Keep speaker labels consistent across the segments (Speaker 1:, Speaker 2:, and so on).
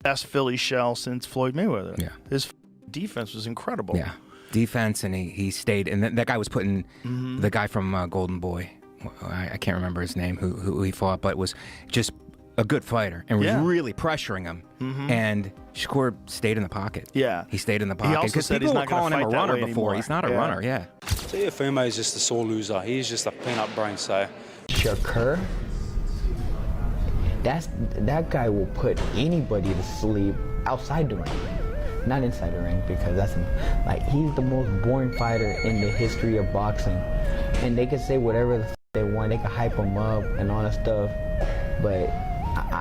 Speaker 1: best Philly shell since Floyd Mayweather.
Speaker 2: Yeah.
Speaker 1: His defense was incredible.
Speaker 2: Yeah. Defense, and he stayed. And that guy was putting the guy from Golden Boy. I can't remember his name, who he fought, but was just a good fighter and was really pressuring him. And Shakur stayed in the pocket.
Speaker 1: Yeah.
Speaker 2: He stayed in the pocket.
Speaker 1: He also
Speaker 2: Because
Speaker 1: said
Speaker 2: people
Speaker 1: he's
Speaker 2: were
Speaker 1: not gonna
Speaker 2: calling him a
Speaker 1: fight that
Speaker 2: runner
Speaker 1: way
Speaker 2: before.
Speaker 1: anymore.
Speaker 2: He's not a runner, yeah.
Speaker 3: Teofimo is just a sore loser. He's just a peanut brain, so.
Speaker 4: Shakur, that guy will put anybody to sleep outside the ring. Not inside the ring, because he's the most boring fighter in the history of boxing. And they can say whatever they want, they can hype him up and all that stuff, but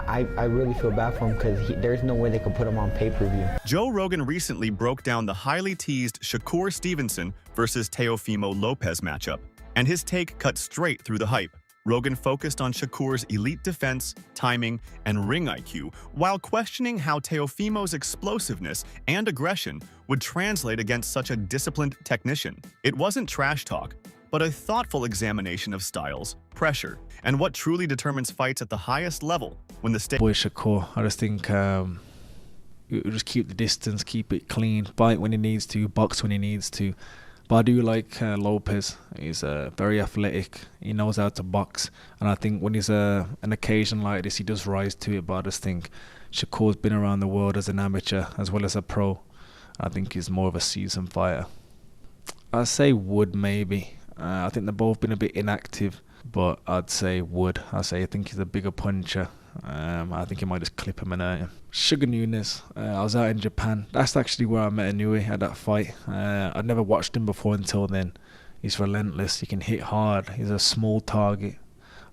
Speaker 4: I really feel bad for him because there's no way they could put him on pay-per-view.
Speaker 5: Joe Rogan recently broke down the highly teased Shakur Stevenson versus Teofimo Lopez matchup, and his take cut straight through the hype. Rogan focused on Shakur's elite defense, timing, and ring IQ, while questioning how Teofimo's explosiveness and aggression would translate against such a disciplined technician. It wasn't trash talk, but a thoughtful examination of styles, pressure, and what truly determines fights at the highest level when the stakes.
Speaker 6: Boy Shakur, I just think he'll just keep the distance, keep it clean, fight when he needs to, box when he needs to. But I do like Lopez. He's very athletic. He knows how to box. And I think when he's an occasion like this, he does rise to it. But I just think Shakur's been around the world as an amateur as well as a pro. I think he's more of a seasoned fighter. I'd say Wood, maybe. I think they've both been a bit inactive. But I'd say Wood. I think he's a bigger puncher. I think he might just clip him and hurt him. Sugar Nunes, I was out in Japan. That's actually where I met Inoue at that fight. I'd never watched him before until then. He's relentless. He can hit hard. He's a small target.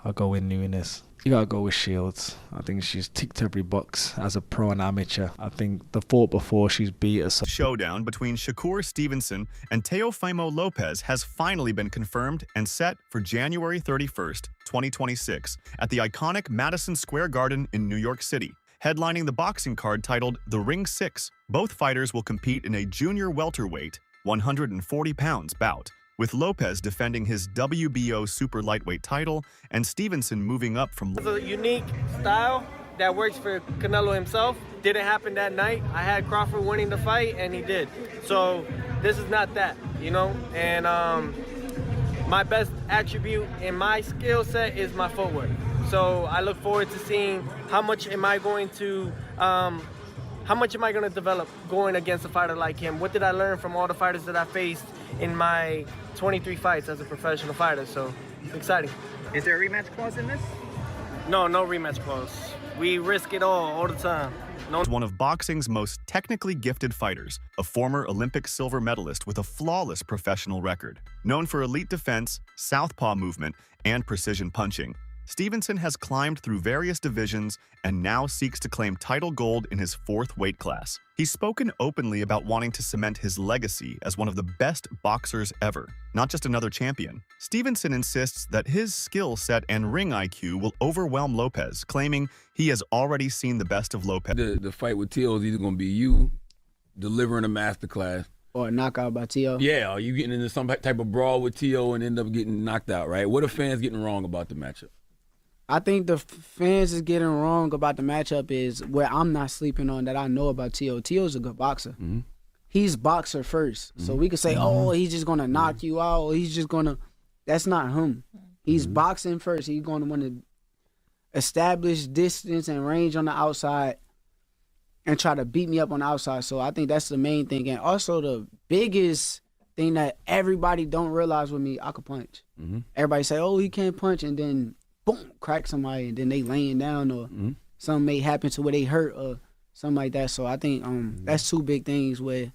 Speaker 6: I'll go with Nunes. You gotta go with Shields. I think she's ticked every box as a pro and amateur. I think the fought before she's beat us.
Speaker 5: Showdown between Shakur Stevenson and Teofimo Lopez has finally been confirmed and set for January 31st, 2026 at the iconic Madison Square Garden in New York City. Headlining the boxing card titled The Ring 6, both fighters will compete in a junior welterweight, 140 pounds bout, with Lopez defending his WBO super lightweight title and Stevenson moving up from...
Speaker 7: It's a unique style that works for Canelo himself. Didn't happen that night. I had Crawford winning the fight, and he did. So this is not that, you know? And my best attribute in my skill set is my footwork. So I look forward to seeing how much am I going to develop going against a fighter like him? What did I learn from all the fighters that I faced in my 23 fights as a professional fighter? So it's exciting.
Speaker 8: Is there a rematch clause in this?
Speaker 7: No rematch clause. We risk it all the time.
Speaker 5: One of boxing's most technically gifted fighters, a former Olympic silver medalist with a flawless professional record. Known for elite defense, southpaw movement, and precision punching, Stevenson has climbed through various divisions and now seeks to claim title gold in his 4th weight class. He's spoken openly about wanting to cement his legacy as one of the best boxers ever, not just another champion. Stevenson insists that his skill set and ring IQ will overwhelm Lopez, claiming he has already seen the best of Lopez.
Speaker 9: The fight with Teo is either going to be you delivering a masterclass,
Speaker 8: or a knockout by Teo.
Speaker 9: Yeah, or you getting into some type of brawl with Teo and end up getting knocked out, right? What are fans getting wrong about the matchup?
Speaker 8: I think the fans is getting wrong about the matchup is where I'm not sleeping on that I know about Teo. Teo's a good boxer.
Speaker 9: Mm-hmm.
Speaker 8: He's boxer first. So we could say, oh, he's just going to knock you out. Or he's just going to... That's not him. He's boxing first. He's going to want to establish distance and range on the outside and try to beat me up on the outside. So I think that's the main thing. And also the biggest thing that everybody don't realize with me, I can punch.
Speaker 9: Mm-hmm.
Speaker 8: Everybody say, oh, he can't punch, and then boom, crack somebody, and then they laying down, or something may happen to where they hurt or something like that. So I think that's two big things where...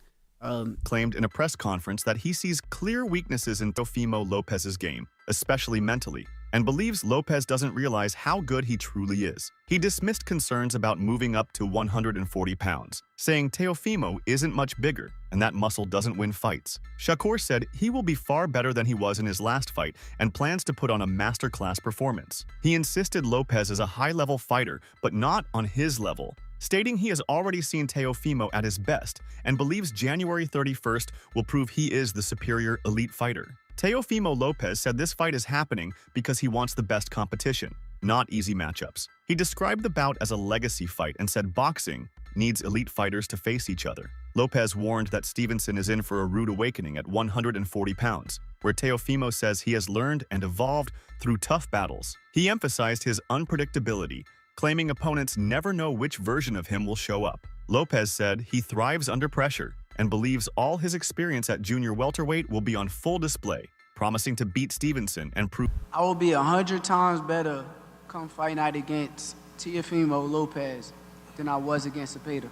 Speaker 5: claimed in a press conference that he sees clear weaknesses in Teofimo Lopez's game, especially mentally, and believes Lopez doesn't realize how good he truly is. He dismissed concerns about moving up to 140 pounds, saying Teofimo isn't much bigger and that muscle doesn't win fights. Shakur said he will be far better than he was in his last fight and plans to put on a masterclass performance. He insisted Lopez is a high-level fighter, but not on his level, stating he has already seen Teofimo at his best and believes January 31st will prove he is the superior elite fighter. Teofimo Lopez said this fight is happening because he wants the best competition, not easy matchups. He described the bout as a legacy fight and said boxing needs elite fighters to face each other. Lopez warned that Stevenson is in for a rude awakening at 140 pounds, where Teofimo says he has learned and evolved through tough battles. He emphasized his unpredictability, claiming opponents never know which version of him will show up. Lopez said he thrives under pressure and believes all his experience at junior welterweight will be on full display, promising to beat Stevenson and prove
Speaker 8: I will be 100 times better come fight night against Teofimo Lopez than I was against Cepeda.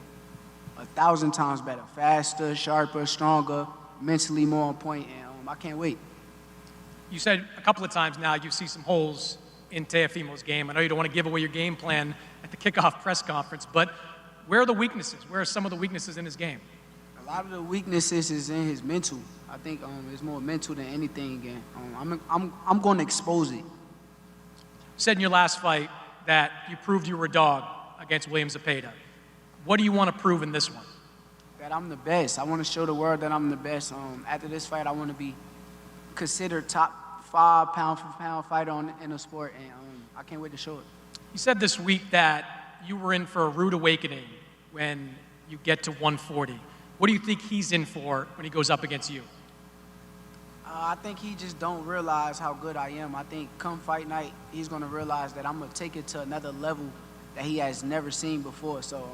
Speaker 8: 1,000 times better. Faster, sharper, stronger, mentally more on point, and I can't wait.
Speaker 10: You said a couple of times now you see some holes in Teofimo's game. I know you don't want to give away your game plan at the kickoff press conference, but where are the weaknesses? Where are some of the weaknesses in his game?
Speaker 8: A lot of the weaknesses is in his mental. I think it's more mental than anything again. I'm going to expose it.
Speaker 10: You said in your last fight that you proved you were a dog against William Zepeda. What do you want to prove in this one?
Speaker 8: That I'm the best. I want to show the world that I'm the best. After this fight, I want to be considered top 5 pound-for-pound fighter in the sport, and I can't wait to show it.
Speaker 10: You said this week that you were in for a rude awakening when you get to 140. What do you think he's in for when he goes up against you?
Speaker 8: I think he just don't realize how good I am. I think come fight night, he's going to realize that I'm going to take it to another level that he has never seen before. So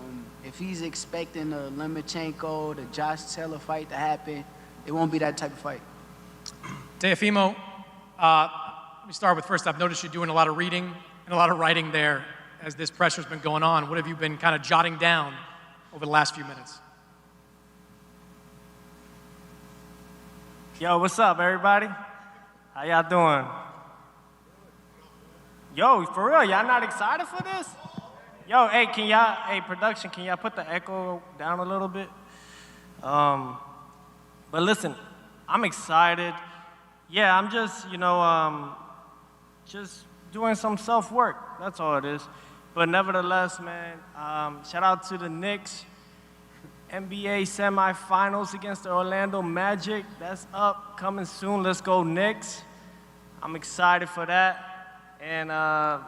Speaker 8: if he's expecting the Lomachenko, the Josh Taylor fight to happen, it won't be that type of fight.
Speaker 10: Teofimo, let me start with first, I've noticed you're doing a lot of reading and a lot of writing there as this pressure's been going on. What have you been kind of jotting down over the last few minutes?
Speaker 7: Yo, what's up, everybody? How y'all doing? Yo, for real, y'all not excited for this? Yo, hey, production, can y'all put the echo down a little bit? But listen, I'm excited. Yeah, I'm just, just doing some self-work. That's all it is. But nevertheless, man, shout out to the Knicks. NBA semifinals against the Orlando Magic. That's up, coming soon. Let's go Knicks. I'm excited for that. And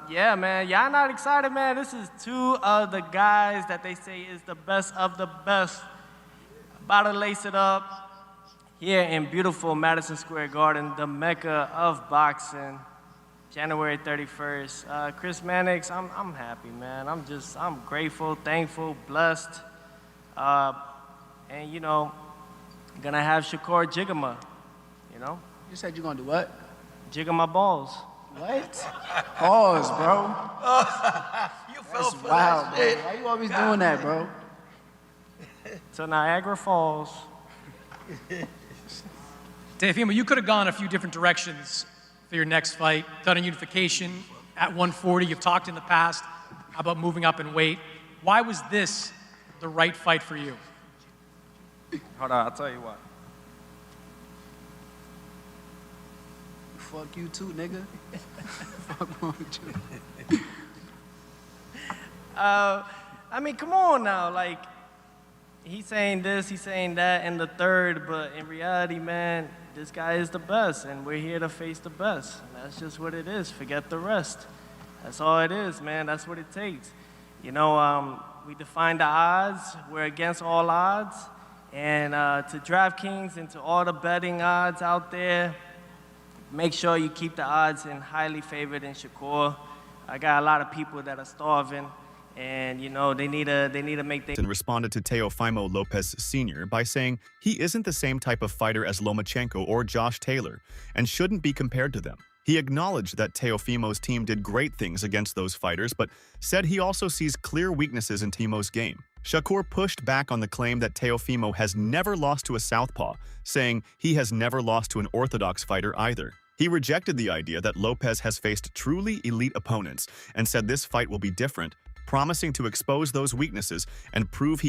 Speaker 7: yeah, man, y'all not excited, man? This is 2 of the guys that they say is the best of the best. About to lace it up here in beautiful Madison Square Garden, the mecca of boxing, January 31st. Chris Mannix, I'm happy, man. I'm grateful, thankful, blessed. And gonna have Shakur Jigama,
Speaker 8: You said you're going to do what?
Speaker 7: Jigga my balls.
Speaker 8: What? Pause, bro.
Speaker 1: You fell
Speaker 8: That's
Speaker 1: for
Speaker 8: wild,
Speaker 1: that
Speaker 8: bro.
Speaker 1: shit.
Speaker 8: Why you always doing that, bro?
Speaker 7: To Niagara Falls.
Speaker 10: Teofimo, you could have gone a few different directions for your next fight, done a unification at 140. You've talked in the past about moving up in weight. Why was this the right fight for you?
Speaker 7: Hold on, I'll tell you what.
Speaker 8: Fuck you too, nigga. Fuck wrong with you?
Speaker 7: I mean, come on now. Like, he's saying this, he's saying that, and the third, but in reality, man, this guy is the best, and we're here to face the best. And that's just what it is. Forget the rest. That's all it is, man. That's what it takes. We define the odds. We're against all odds. And to DraftKings and to all the betting odds out there, make sure you keep the odds in highly favored in Shakur. I got a lot of people that are starving, and they need to make things.
Speaker 5: And responded to Teofimo Lopez Sr. by saying he isn't the same type of fighter as Lomachenko or Josh Taylor and shouldn't be compared to them. He acknowledged that Teofimo's team did great things against those fighters, but said he also sees clear weaknesses in Timo's game. Shakur pushed back on the claim that Teofimo has never lost to a southpaw, saying he has never lost to an orthodox fighter either. He rejected the idea that Lopez has faced truly elite opponents and said this fight will be different, promising to expose those weaknesses and prove he